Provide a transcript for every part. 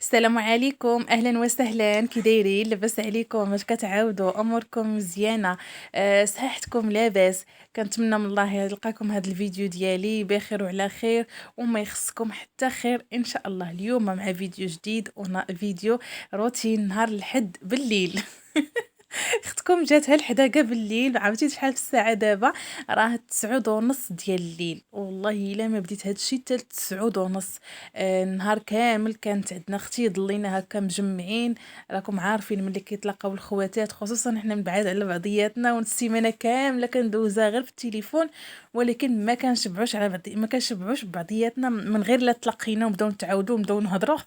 السلام عليكم، اهلا وسهلا. كي دايرين؟ لاباس عليكم؟ واش كتعاودوا؟ اموركم مزيانه؟ صحتكم لاباس؟ كنتمنى من الله يلقاكم هذا الفيديو ديالي بخير وعلى خير، وما يخصكم حتى خير ان شاء الله. اليوم مع فيديو جديد، فيديو روتين نهار الحد بالليل. اختكم جاتها لحدا كاع بالليل. عرفتي شحال في الساعه دابا؟ راه 9:30 ديال الليل. والله الا ما بديت هادشي حتى 9:30. النهار كامل كانت عندنا اختي، ضلينا هكا مجمعين. راكم عارفين ملي كيتلاقاو الخواتات، خصوصا حنا من بعاد على بعضياتنا، والسيمانه كامله كندوزها غير في التليفون، ولكن ما كنشبعوش على بعض، ما كنشبعوش ببعضياتنا من غير لا تلاقينا ونبداو نتعاودوا ونبداو نهضروا.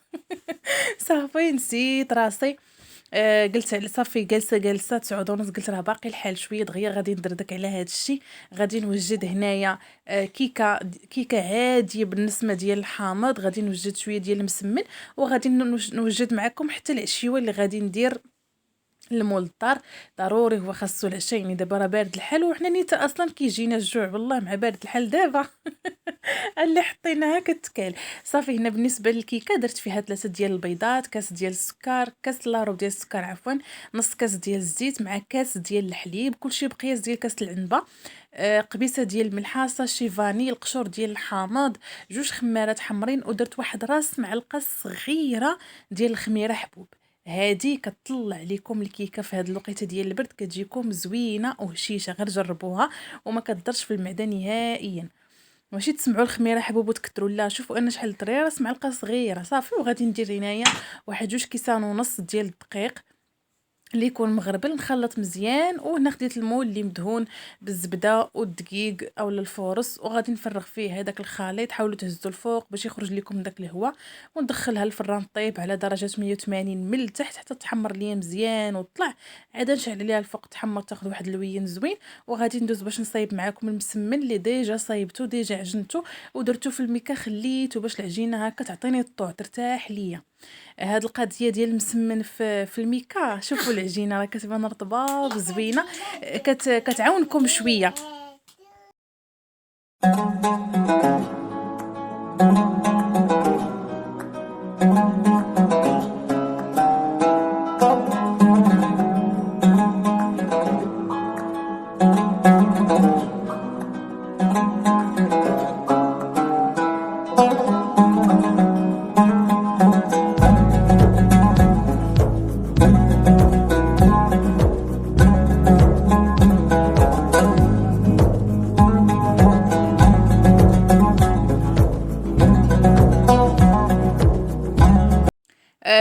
صافي نسيت راسي. قلت على صافي جالسه 9:30. قلت راه باقي الحال شويه دغيا غادي ندردك على هذا الشيء. غادي نوجد هنايا كيكه عاديه بالنسمه ديال الحامض، غادي نوجد شويه ديال المسمن، وغادي نوجد معكم حتى العشيوه اللي غادي ندير المول الدار. ضروري هو خاصو العشاء، يعني دابا راه بارد الحال، وحنا نيت اصلا كيجينا الجوع والله مع بارد الحال دابا. اللي حطيناها كتكال. صافي هنا بالنسبه للكيكه درت فيها 3 ديال البيضات، كاس ديال السكر، كاس لا ديال السكر عفوا، نص كاس ديال الزيت مع كاس ديال الحليب، كلشي بقياس ديال كاس العنبه، قبيصه ديال الملحه، ساشي فاني، القشور ديال الحامض، 2 خمارات حمرين، ودرت واحد راس معلقه صغيره ديال الخميره حبوب. هادي كتطلع لكم الكيكه في هاد الوقيته ديال البرد، كتجيكم زوينه وهشيشه. غير جربوها وما كتضرش في المعده نهائيا. ماشي تسمعوا الخميره حبوب وتكثروا، لا، شوفوا انا شحال طريره، راس معلقه صغيره صافي. وغادي ندير هنايا واحد 2 كيسان ونص ديال الدقيق اللي يكون مغربل، نخلط مزيان. وهنا خديت المول اللي مدهون بالزبده والدقيق او الفورص، وغادي نفرغ فيه هذاك الخليط. حاولوا تهزوا الفوق باش يخرج لكم داك الهواء، وندخلها للفران طيب على درجه 180 من التحت حتى تحمر ليا مزيان وطلع. عاد نشعل عليها الفوق تحمر، تاخذ واحد اللوين زوين. وغادي ندوز باش نصايب معكم المسمن اللي ديجا صايبته، ديجا عجنته ودرته في الميكا، خليته باش العجينه هكا تعطيني الطوع ترتاح ليا. هاد القضيه ديال المسمن في الميكا، شوفوا العجينه راه كتبان رطبه وزوينه، كتعاونكم شويه.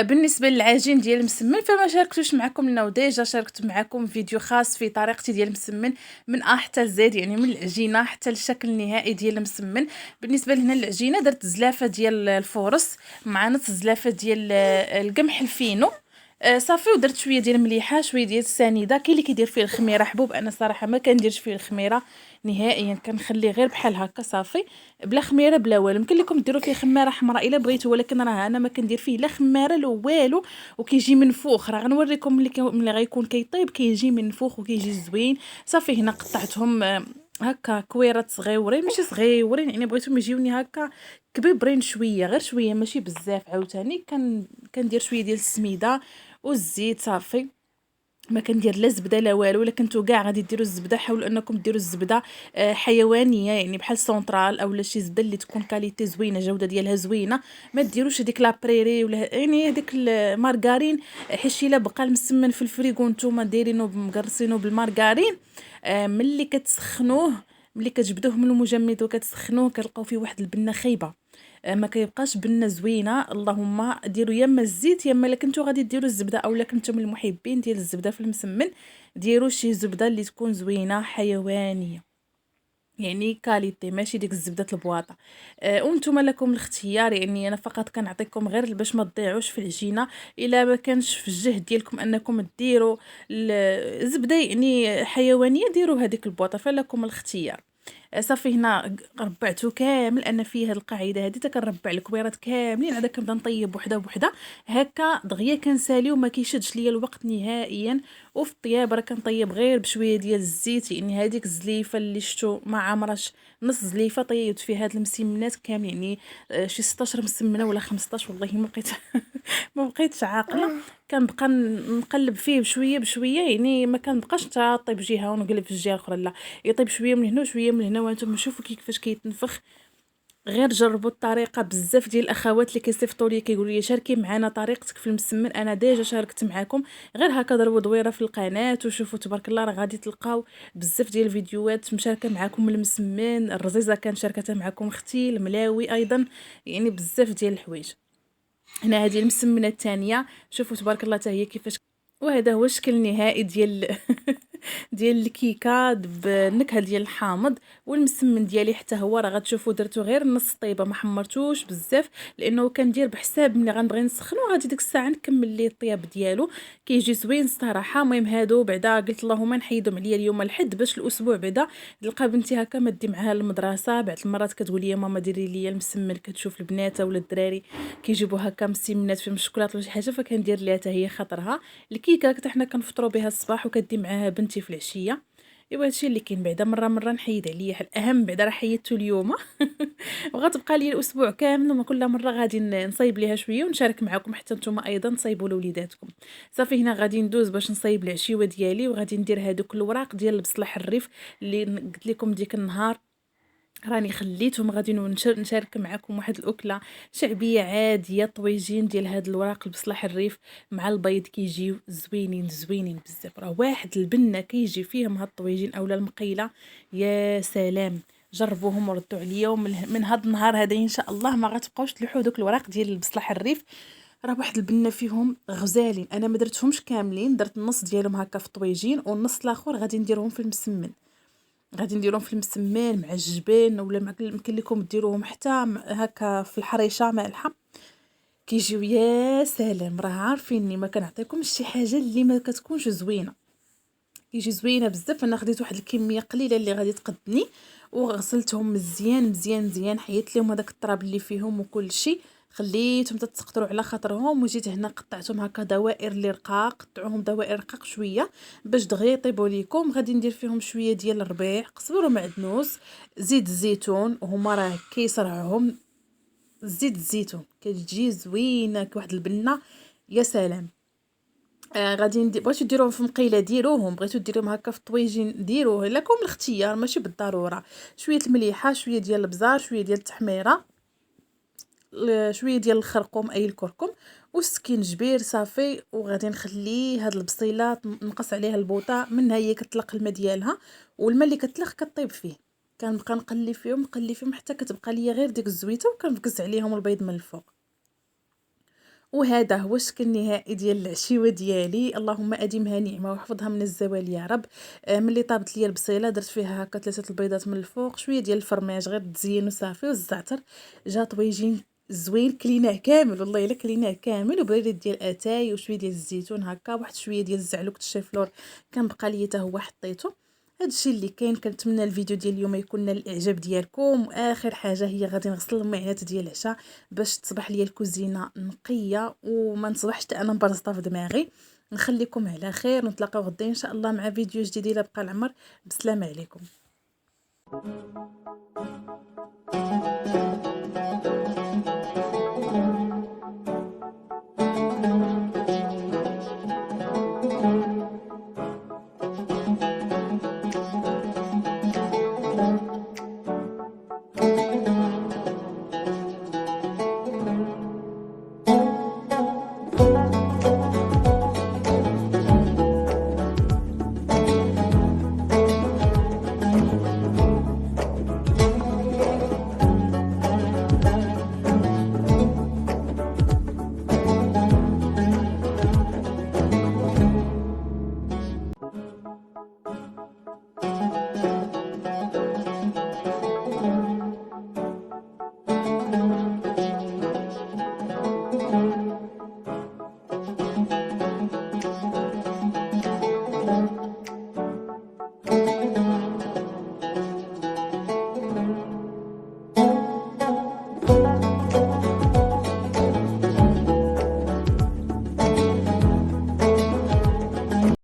بالنسبه للعجين ديال المسمن فما شاركتوش معكم، لانه ديجا شاركت معكم فيديو خاص في طريقتي ديال المسمن من ا حتى لزد، يعني من العجينه حتى الشكل النهائي ديال المسمن. بالنسبه لهنا العجينه درت زلافه ديال الفورص مع نص زلافه ديال القمح الفينو. صافي. ودرت شويه ديال المليحه، شويه ديال السنيده. كاين اللي كيدير فيه الخميره حبوب، انا صراحه ما كنديرش فيه الخميره نهائيا، كنخليه غير بحال هكا صافي بلا خميره بلا والو. يمكن لكم ديروا فيه خماره حمراء الا بغيتوا، ولكن راه انا ما كندير فيه لا خماره لا والو، وكيجي منفوخ. راه غنوريكم ملي غيكون كيطيب كيجي منفوخ وكيجي زوين. صافي هنا قطعتهم هكا كويرات صغيورين، ماشي صغيورين، يعني بغيتهم يجيوني هكا كبيبرين شويه، غير شويه ماشي بزاف. عاوتاني كندير شويه ديال السميده والزيت صافي. ما كندير لا زبده لا والو. الا كنتو كاع غادي ديروا الزبده، حاولوا انكم ديروا الزبده حيوانيه، يعني بحال سونطرال اولا شي زبده اللي تكون كاليتي زوينه، جوده ديالها زوينه. ما ديروش هذيك لا بريري ولا يعني هذيك المارغرين، حيت الا بقى المسمن في الفريغو نتوما دايرينو مقرصينو بالمارغرين، ملي كتسخنوه، ملي كتجبدوه من المجمد وكتسخنوه كتلقاو فيه واحد البنه خايبه، ما كيبقاش بنه زوينه. اللهم ديروا يا اما الزيت يا اما الا كنتو غادي ديروا الزبده، اولا كنتو من المحبين ديال الزبده في المسمن، ديروا شي زبده اللي تكون زوينه حيوانيه، يعني كاليتي، ماشي ديك الزبده البواطه. وانتم لكم الاختيار، يعني انا فقط كنعطيكم غير باش ما تضيعوش في العجينه. الا ما كانش في الجهد ديالكم انكم ديروا الزبده يعني حيوانيه، ديروا هذيك البواطه، فلكم الاختيار. صافي هنا ربعته كامل. انا فيه هاد القاعده هادي كنربع الكويرات كاملين، عاد كنبدا نطيب وحده بوحده هكا دغيا كنسالي وما كيشدش ليا الوقت نهائيا. وفي الطياب راه كنطيب غير بشويه ديال الزيت، يعني هذيك الزليفه اللي شفتو ما عمرش نص زليفه طيبت فيها هاد المسمنات كامل، يعني شي 16 مسمنه ولا 15 والله ما بقيت ما بقيتش عاقله. كنبقى نقلب فيه بشويه بشويه، يعني ما كنبقاش حتى طيب جهه ونقلب في الجهه الاخرى، لا يطيب شويه من هنا وشويه من هنا. وانتم شوفوا كيفاش كيتنفخ. غير جربوا الطريقه. بزاف ديال الاخوات اللي كيصيفطوا لي كيقولوا لي شاركي معنا طريقتك في المسمن، انا ديجا شاركت معكم. غير هكا ضربوا دويره في القناه وشوفوا تبارك الله راه غادي تلقاو بزاف ديال الفيديوهات مشاركه معكم المسمن. الرزيزه كان شاركتها معكم اختي، الملاوي ايضا، يعني بزاف ديال الحوايج. هنا هذه المسمنه الثانيه، شوفوا تبارك الله حتى هي كيفاش. وهذا هو الشكل النهائي ديال ديال الكيكه بالنكهه ديال الحامض. والمسمن ديالي حتى هو راه غتشوفوا درتو غير نص طيبه، ما حمرتوش بزاف لانه كندير بحساب ملي غنبغي نسخنو غادي ديك الساعه نكمل ليه الطياب ديالو. كيجي زوين الصراحه. المهم هادو بعدا قلت اللهم نحيدهم عليا اليوم الحد باش الاسبوع بعدا نلقى بنتي هكا ما دي معاها المدرسه. بعض المرات كتقول لي ماما ديري لي المسمن، كتشوف البنات ولا الدراري كيجيبوا هكا مسمنات فيهم الشوكولاط ولا شي حاجه، فكندير ليها حتى هي خاطرها. الكيكه حتى حنا كنفطروا بها الصباح وكدي معاها بنتي في العشيه. ايوا هادشي اللي كاين. بعدا مره نحيد عليا الاهم، بعدا راه حيدته اليوم وغتبقى لي الاسبوع كامل، وما كل مره غادي نصايب ليها شويه ونشارك معكم حتى نتوما ايضا تصايبوا لوليداتكم. صافي هنا غادي ندوز باش نصايب العشيوه ديالي، وغادي ندير هادوك الوراق ديال البصله الريف اللي قلت لكم ديك النهار راني خليتهم غادي نشارك معكم واحد الاكله شعبيه عاديه، طويجين ديال هاد الوراق البصله الريف مع البيض كيجيو زوينين زوينين بزاف. راه واحد البنه كيجي فيهم هاد الطويجين اولا المقيله، يا سلام. جربوهم وردوا عليا، ومن هاد النهار هذا ان شاء الله ما غتبقاوش تلوحوا دوك الوراق ديال البصله الريف. راه واحد البنه فيهم غزالين. انا ما درتهمش كاملين، درت النص ديالهم هكا في الطويجين والنص الاخر غادي نديرهم في المسمن. غادي نديرهم في المسمان مع الجبن، ولا يمكن لكم ديروهم حتى هكا في الحريشه مالحه، كيجيو يا سلام. راه عارفيني ما كنعطيكمش شي حاجه اللي ما كتكونش زوينه، كيجي زوينه بزاف. انا خديت واحد الكميه قليله اللي غادي تقدني وغسلتهم مزيان مزيان مزيان، حيدت لهم هذاك التراب اللي فيهم وكل شيء، خليتهم تتسقطروا على خاطرهم. وجيت هنا قطعتهم هكا دوائر اللي رقاق، قطعوهم دوائر رقاق شويه باش دغيا يطيبوا ليكم. غادي ندير فيهم شويه ديال الربيع، قزبر ومعدنوس، زيت الزيتون، وهما راه كيصرعهم زيت الزيتون كتجي زوينه كواحد البنه، يا سلام. غادي بغيتو ديروهم في مقيله ديروهم، بغيتو ديروهم هكا في الطويجين ديروه، لكم الاختيار ماشي بالضروره. شويه المليحه، شويه ديال البزار، شويه ديال التحميره، شويه ديال الخرقوم اي الكركم، والسكينجبير صافي. وغادي نخلي هاد البصيله نقص عليها البوطه، منها هي كتطلق الماء ديالها، والماء اللي كتطلق كطيب فيه. كنبقى نقلي فيهم نقلي فيهم حتى كتبقى ليا غير ديك الزويته، وكنفكس عليهم البيض من الفوق. وهذا هو الشكل النهائي ديال العشيوه ديالي. اللهم اديمها نعمه وحفظها من الزوال يا رب. ملي طابت ليا البصيله درت فيها هكا 3 البيضات من الفوق، شويه ديال الفرماج غير تزين وصافي، والزعتر. جا طويجين زوين كليناه كامل، والله الا كليناه كامل. وبريد ديال اتاي وشويه ديال الزيتون هكا، واحد شويه ديال الزعلوك الشيفلور كان بقى ليا حتى هو حطيته. هادشي اللي كاين. كنتمنى الفيديو ديال اليوم يكون نال الاعجاب ديالكم. واخر حاجه هي غادي نغسل المعينات ديال العشاء باش تصبح ليا الكوزينه نقيه وما نصبحش انا مبرزطه في دماغي. نخليكم على خير، ونتلاقاو غدا ان شاء الله مع فيديو جديد الى بقى العمر. بسلامه عليكم.